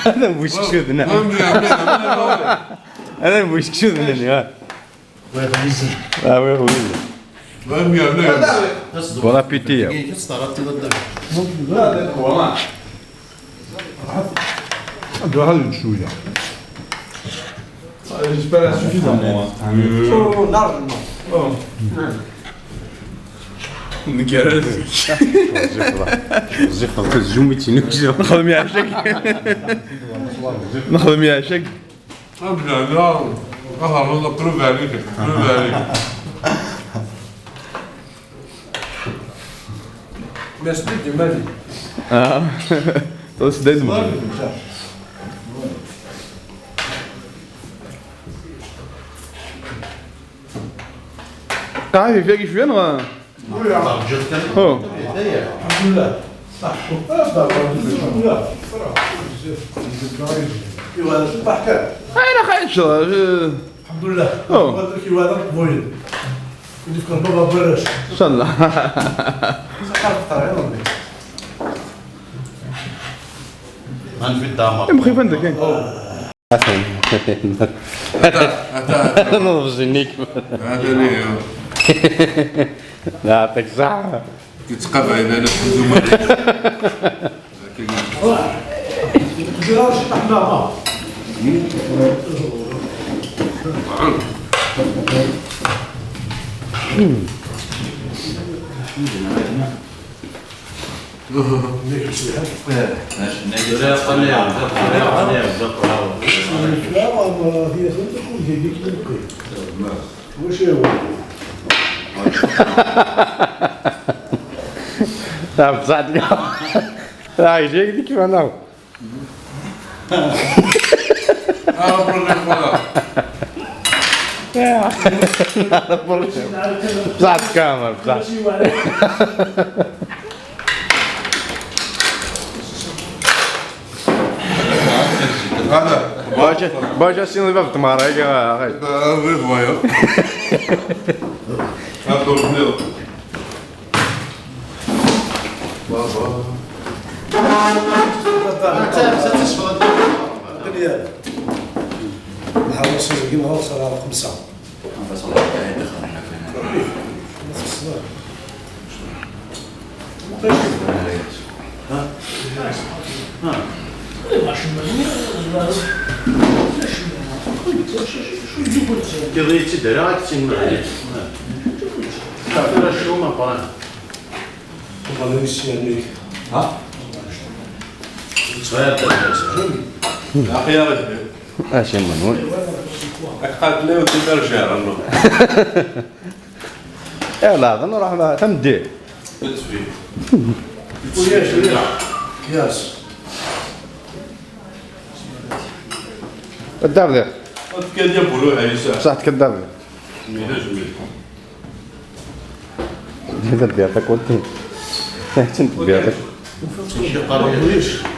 انا بوشكشوت هنا. انا بوشكشوت هنا. وي بون ابيتي. هذا شويه. J'espère la suffisant. زفر الزومي تينوكزو نخدم يعشق نخدم يعشق. لا هذا بروف عليك بروف عليك. بس بدي مالي. Das ist dein Mann. تعرف يفيك شوية ولا؟ هو. الحمد لله. أنا خايف شو. الحمد لله. هذا كي هذا بويل. نفكر بابا برش. إن شاء الله. من في الدامار. مخيف عندك إيه؟ أنا نرجينيك. هذا ليه. لا يعطيك الصحة. كتقبع أنا في زمان. لا بصحة لا يجيك ديك أنا. بصحة الكاميرا بصحة. باجا سين الباب تمارا يا أخي. غير فوايا. هذا البنيو. بابا. نحاول نسجل نوصل على 5. بس والله قاعد دخلنا فينا. قضيتي دراكتي معليش. شوف شو ما قال. والله نسي عليك. ها؟ شوية أخي يا رجل. اش منون. أكاد ليه وتقدر شعر عنه. لا هذا نروح تمدي. تسوي. ياس. كذاب ذاك. كان يبولو عيسى. صح كذاب. ميلا جميل. هذا بيعطيك ولتي. تنت بيعطيك. شي قريب.